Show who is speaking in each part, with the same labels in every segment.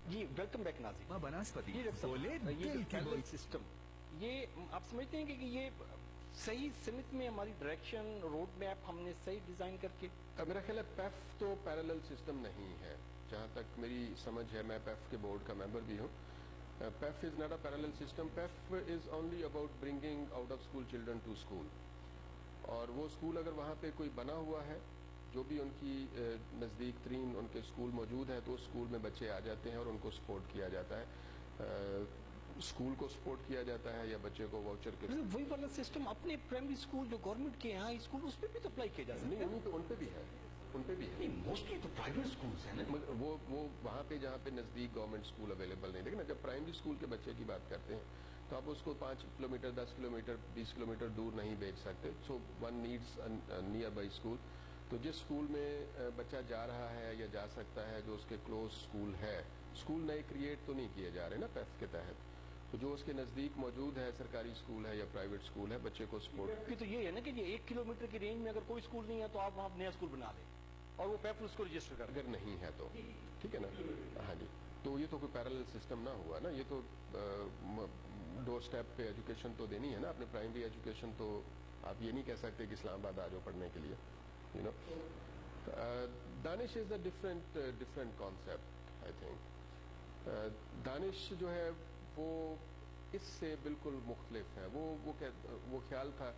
Speaker 1: جی welcome back ناظرین.
Speaker 2: بناسپتی
Speaker 1: یہ system یہ آپ سمجھتے ہیں کہ یہ صحیح سمت میں ہماری ڈائریکشن روڈ میپ ہم نے صحیح ڈیزائن کر کے؟
Speaker 3: میرا خیال ہے پیف تو پیرالل سسٹم نہیں ہے، جہاں تک میری سمجھ ہے، میں پیف کے بورڈ کا ممبر بھی ہوں. PEF is not a parallel system. PEF is only about bringing out of school children to school. اور وہ اسکول اگر وہاں پہ کوئی بنا ہوا ہے، جو بھی ان کی نزدیک ترین ان کے اسکول موجود ہے، تو اس اسکول میں بچے آ جاتے ہیں اور ان کو سپورٹ کیا جاتا ہے. اسکول کو سپورٹ کیا جاتا ہے یا بچے کو واؤچر کے
Speaker 1: وہی والا سسٹم اپنے پرائمری اسکول جو گورنمنٹ کے ہیں اسکول اس پہ بھی تو اپلائی کیا جا سکتا ہے.
Speaker 3: نہیں، ان پہ بھی ہے، ان پہ بھی ہے.
Speaker 1: موسٹلی تو پرائیویٹ اسکولز ہیں نا
Speaker 3: وہ وہاں پہ جہاں پہ نزدیک گورنمنٹ اسکول اویلیبل نہیں. لیکن جب پرائمری اسکول کے بچے کی بات کرتے ہیں تو آپ اس کو 5 کلومیٹر 10 کلومیٹر 20 کلومیٹر دور نہیں بھیج سکتے. So one needs nearby school. تو جس اسکول میں بچہ جا رہا ہے یا جا سکتا ہے، جو اس کے کلوز اسکول ہے، اسکول نئے کریٹ تو نہیں کیے جا رہے نا پیف کے تحت. تو جو اس کے نزدیک موجود ہے، سرکاری اسکول ہے یا پرائیویٹ اسکول ہے، بچے کو سپورٹ.
Speaker 1: تو یہ ہے نا کہ یہ 1 کلومیٹر کی رینج میں اگر کوئی اسکول نہیں ہے تو آپ وہاں نیا اسکول بنا دیں اور وہ پیف اس کو رجسٹر کر.
Speaker 3: اگر نہیں ہے تو ٹھیک ہے نا. ہاں جی. تو یہ تو کوئی پیرالل سسٹم نہ ہوا نا. یہ تو ڈور سٹیپ پہ ایجوکیشن تو دینی ہے نا. اپنے پرائمری ایجوکیشن تو آپ یہ نہیں کہہ سکتے کہ اسلام آباد آ جاؤ پڑھنے کے لیے. You know Daanish is a different concept. I think Daanish جو ہے وہ اس سے بالکل مختلف ہے. وہ خیال تھا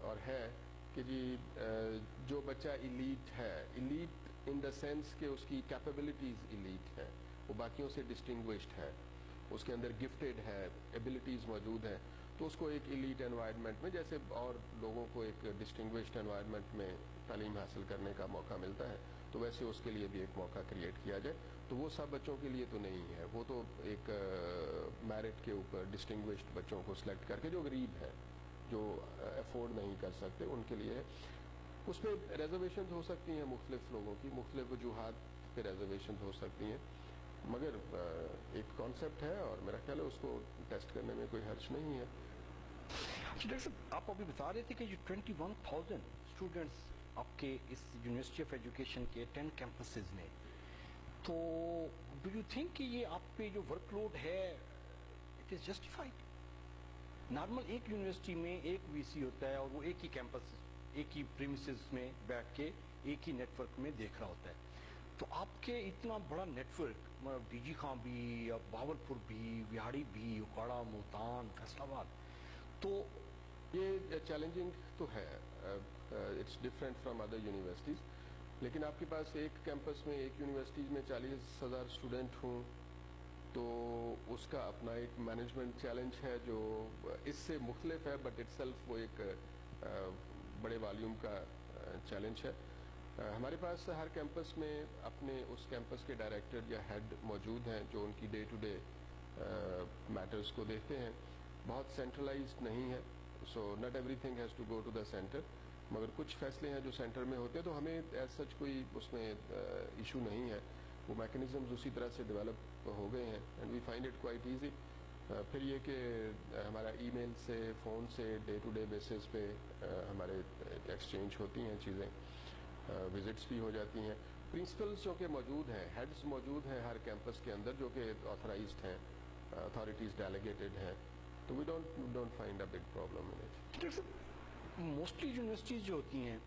Speaker 3: اور ہے کہ جی جو بچہ ایلیٹ ہے، ایلیٹ ان دا سینس کہ اس کی کیپیبلٹیز ایلیٹ ہے، وہ باقیوں سے ڈسٹنگوشڈ ہے، اس کے اندر گفٹیڈ ہے، ایبلٹیز موجود ہیں، تو اس کو ایک ایلیٹ انوائرمنٹ میں، جیسے اور لوگوں کو ایک ڈسٹنگوشڈ انوائرمنٹ میں تعلیم حاصل کرنے کا موقع ملتا ہے، تو ویسے اس کے لیے بھی ایک موقع کریٹ کیا جائے. تو وہ سب بچوں کے لیے تو نہیں ہے. وہ تو ایک میرٹ کے اوپر ڈسٹنگوشڈ بچوں کو سلیکٹ کر کے، جو غریب ہیں، جو افورڈ نہیں کر سکتے، ان کے لیے اس پہ ریزرویشنز ہو سکتی ہیں. مختلف لوگوں کی مختلف وجوہات پہ ریزرویشنز ہو سکتی ہیں، مگر ایک کانسیپٹ ہے اور میرا خیال ہے اس کو ٹیسٹ کرنے میں کوئی حرج نہیں ہے.
Speaker 1: ڈاکٹر صاحب آپ ابھی بتا رہے تھے کہ یہ 21,000 اسٹوڈنٹس آپ کے اس یونیورسٹی آف ایجوکیشن کے 10 کیمپسز میں، تو ڈو یو تھنک کہ یہ آپ پہ جو ورک لوڈ ہے اٹ از جسٹیفائڈ؟ نارمل ایک یونیورسٹی میں ایک وی سی ہوتا ہے اور وہ ایک ہی کیمپس، ایک ہی پریمیسز میں بیٹھ کے ایک ہی نیٹ ورک میں دیکھ رہا ہوتا ہے. تو آپ کے اتنا بڑا network, D G Khan بھی، بہاولپور بھی، وہاڑی بھی، اکاڑا، ملتان، فیصل آباد، تو
Speaker 3: یہ چیلنجنگ تو ہے. It's different from other universities. لیکن آپ کے پاس ایک کیمپس میں، ایک یونیورسٹیز میں 40,000 اسٹوڈنٹ ہوں تو اس کا اپنا ایک مینجمنٹ چیلنج ہے جو اس سے مختلف ہے، بٹ اٹ سیلف وہ ایک بڑے والیوم کا چیلنج ہے. ہمارے پاس ہر کیمپس میں اپنے اس کیمپس کے ڈائریکٹر یا ہیڈ موجود ہیں جو ان کی ڈے ٹو ڈے میٹرز کو دیکھتے ہیں. بہت سینٹرلائزڈ نہیں ہے، so not everything has to go to the centre, مگر کچھ فیصلے ہیں جو سینٹر میں ہوتے ہیں تو ہمیں ایز سچ کوئی اس میں ایشو نہیں ہے. وہ میکنزمز اسی طرح سے ڈیولپ ہو گئے ہیں and we find it quite easy. پھر یہ کہ ہمارا ای میل سے، فون سے ڈے ٹو ڈے بیسس پہ ہمارے ایکسچینج ہوتی ہیں چیزیں، وزٹس بھی ہو جاتی ہیں. پرنسپلز جو کہ موجود ہیں، ہیڈز موجود ہیں ہر کیمپس کے اندر جو کہ آتھرائزڈ ہیں، اتھارٹیز ڈیلیگیٹڈ ہیں، تو we don't find a big problem in it.
Speaker 1: Mostly universities جو ہوتی ہیں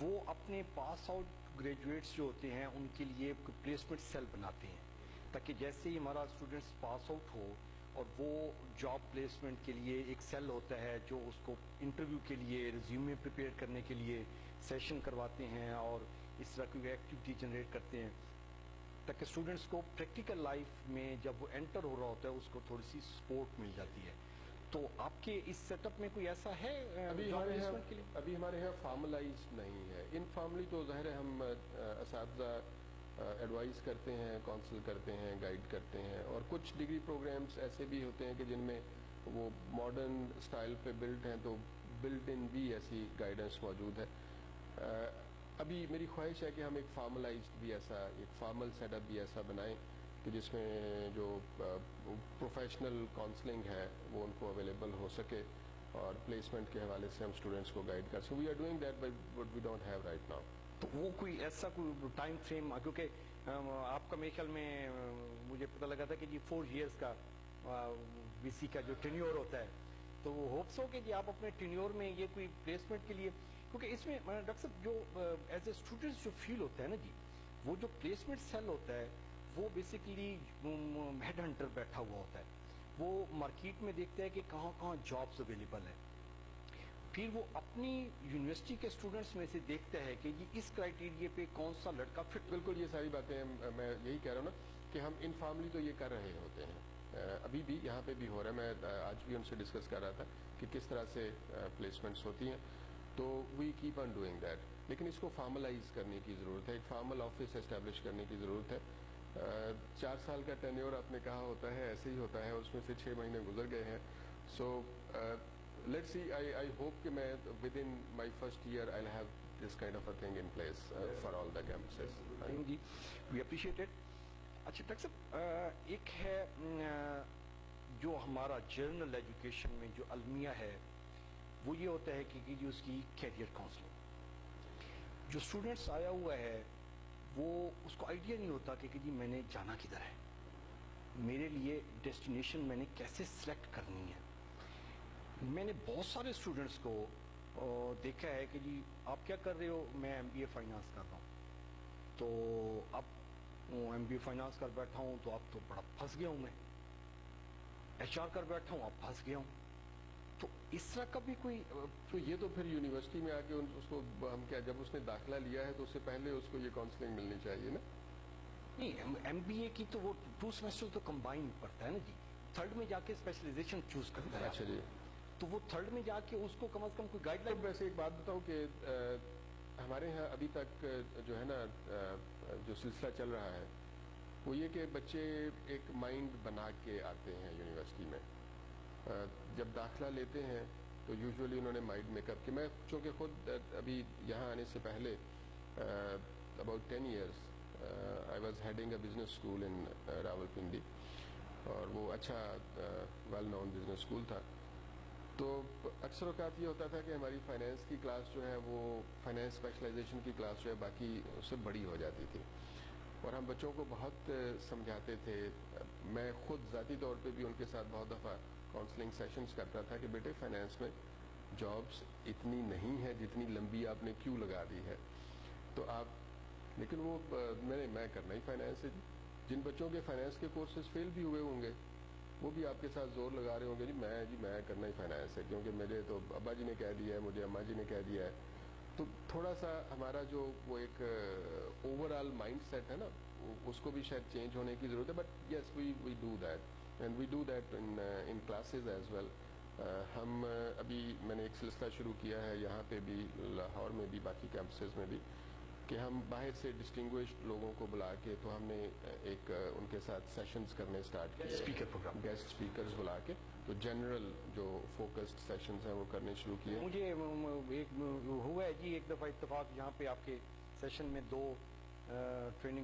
Speaker 1: وہ اپنے پاس آؤٹ گریجویٹس جو ہوتے ہیں ان کے لیے پلیسمنٹ سیل بناتے ہیں تاکہ جیسے ہی ہمارا اسٹوڈنٹس پاس آؤٹ ہو اور وہ جاب پلیسمنٹ کے لیے ایک سیل ہوتا ہے جو اس کو انٹرویو کے لیے، ریزیومے پریپیئر کرنے کے لیے سیشن کرواتے ہیں اور اس طرح کی ایکٹیویٹی جنریٹ کرتے ہیں تاکہ اسٹوڈنٹس کو پریکٹیکل لائف میں جب وہ انٹر ہو رہا ہوتا ہے اس کو تھوڑی سی سپورٹ مل جاتی ہے. تو آپ کے اس سیٹ اپ میں کوئی ایسا ہے؟
Speaker 3: ابھی ہمارے یہاں فارملائز نہیں ہے. انفارملی تو ظاہر ہے ہم اساتذہ ایڈوائز کرتے ہیں، کونسل کرتے ہیں، گائیڈ کرتے ہیں، اور کچھ ڈگری پروگرامز ایسے بھی ہوتے ہیں کہ جن میں وہ ماڈرن اسٹائل پہ بلڈ ہیں تو بلڈ ان بھی ایسی گائیڈنس موجود ہے. ابھی میری خواہش ہے کہ ہم ایک فارملائزڈ بھی ایسا، ایک فارمل سیٹ اپ بھی ایسا بنائیں کہ جس میں جو پروفیشنل کاؤنسلنگ ہے وہ ان کو اویلیبل ہو سکے اور پلیسمنٹ کے حوالے سے ہم اسٹوڈنٹس کو گائیڈ کر سکیں. We are doing that but we don't have right now.
Speaker 1: تو وہ کوئی ایسا کوئی ٹائم فریم، کیونکہ آپ کا میرے خیال میں مجھے پتہ لگا تھا کہ جی 4 ایئرس کا وی سی کا جو ٹینیور ہوتا ہے، تو وہ ہوپس ہو کہ جی آپ اپنے ٹینیور میں یہ کوئی پلیسمنٹ کے لیے، کیونکہ اس میں ڈاکٹر صاحب جو ایز اے اسٹوڈنٹس جو فیل ہوتا ہے نا جی، وہ جو پلیسمنٹ سیل ہوتا ہے وہ بیسیکلی ہیڈ ہنٹر بیٹھا ہوا ہوتا ہے، وہ مارکیٹ میں دیکھتا ہے کہ کہاں کہاں جابس اویلیبل ہیں، پھر وہ اپنی یونیورسٹی کے اسٹوڈنٹس میں سے دیکھتا ہے کہ جی اس کرائیٹیریا پہ کون سا لڑکا فٹ۔
Speaker 3: بالکل، یہ ساری باتیں میں یہی کہہ رہا ہوں نا کہ ہم انفارملی تو یہ کر رہے ہوتے ہیں، ابھی بھی یہاں پہ بھی ہو رہا ہے، میں آج بھی ان سے ڈسکس کر رہا تھا کہ کس طرح سے پلیسمنٹس ہوتی ہیں، تو we keep on doing that, لیکن اس کو فارملائز کرنے کی ضرورت ہے، ایک فارمل آفس اسٹیبلش کرنے کی ضرورت ہے۔ 4 سال کا ٹینیور آپ نے کہا ہوتا ہے، ایسے ہی ہوتا ہے، اس میں سے 6 مہینے گزر گئے ہیں، so let's see, I hope کہ میں within my first year I have this kind of a thing in place for all the campuses.
Speaker 1: جی وی اپریشیٹ اٹ۔ اچھا ڈاکٹر صاحب، ایک ہے جو ہمارا جرنل ایجوکیشن میں جو المیہ ہے وہ یہ ہوتا ہے کہ جو اس کی کیریئر کاؤنسلنگ، جو اسٹوڈنٹس آیا ہوا ہے وہ اس کو آئیڈیا نہیں ہوتا کہ جی میں نے جانا کدھر ہے، میرے لیے ڈیسٹینیشن میں نے کیسے سلیکٹ کرنی ہے۔ میں نے بہت سارے اسٹوڈنٹس کو دیکھا ہے کہ جی آپ کیا کر رہے ہو، میں ایم بی اے فائنانس کر رہا ہوں، تو اب ایم بی اے فائنانس کر بیٹھا ہوں تو اب تو بڑا پھنس گیا ہوں، میں ایچ آر کر بیٹھا ہوں اب پھنس گیا ہوں، تو اس طرح کا بھی کوئی
Speaker 3: تو یہ تو پھر یونیورسٹی میں آ کے اس کو ہم کیا، جب اس نے داخلہ لیا ہے تو اس سے پہلے اس کو یہ کاؤنسلنگ ملنی چاہیے نا؟
Speaker 1: نہیں، ایم بی اے کی تو وہ 2 سیمسٹر تو کمبائن پڑتا ہے نا جی، 3rd میں جا کے اسپیشلائزیشن چوز کرتا ہے۔
Speaker 3: اچھا جی،
Speaker 1: تو وہ 3rd میں جا کے اس کو کم از کم کوئی گائیڈ لائن۔
Speaker 3: ویسے ایک بات بتاؤں کہ ہمارے ہاں ابھی تک جو ہے نا جو سلسلہ چل رہا ہے وہ یہ کہ بچے ایک مائنڈ بنا کے آتے ہیں یونیورسٹی میں، جب داخلہ لیتے ہیں تو یوزولی انہوں نے مائنڈ میک اپ کہ میں چونکہ خود ابھی یہاں آنے سے پہلے about 10 years I was heading a business school ان راولپنڈی، اور وہ اچھا ویل نون بزنس اسکول تھا، تو اکثر اوقات یہ ہوتا تھا کہ ہماری فائنینس کی کلاس جو ہے وہ فائنینس اسپیشلائزیشن کی کلاس جو ہے باقی اس سے بڑی ہو جاتی تھی، اور ہم بچوں کو بہت سمجھاتے تھے، میں خود ذاتی طور پہ بھی ان کے ساتھ بہت دفعہ کاؤنسلنگ سیشنز کرتا تھا کہ بیٹے فائنینس میں جابس اتنی نہیں ہے جتنی لمبی آپ نے کیوں لگا دی ہے، تو آپ، لیکن وہ میں کرنا ہی فائنینس ہے جن بچوں کے فائنینس کے کورسز فیل بھی ہوئے ہوں گے وہ بھی آپ کے ساتھ زور لگا رہے ہوں گے میں کرنا ہی فائنینس ہے، کیونکہ میرے تو ابا جی نے کہہ دیا ہے، مجھے اماں جی نے کہہ دیا ہے، تو تھوڑا سا ہمارا جو وہ ایک اوور آل مائنڈ سیٹ ہے نا اس کو بھی شاید چینج ہونے کی ضرورت ہے، but yes we do that and we do that in classes as well. ہم ابھی میں نے ایک سلسلہ شروع کیا ہے یہاں پہ بھی، لاہور میں بھی، باقی کیمپسز میں بھی، کہ ہم باہر سے ڈسٹنگوشڈ لوگوں کو بلا کے تو ہم نے ایک ان کے ساتھ سیشنز کرنے اسٹارٹ کیے،
Speaker 1: اسپیکر پروگرام،
Speaker 3: گیسٹ اسپیکرز بلا کے، تو جنرل جو فوکسڈ سیشنز ہیں وہ کرنے شروع کیے۔
Speaker 1: مجھے ایک ہوا ہے جی ایک دفعہ اتفاق یہاں پہ آپ کے سیشن میں 2 ٹریننگ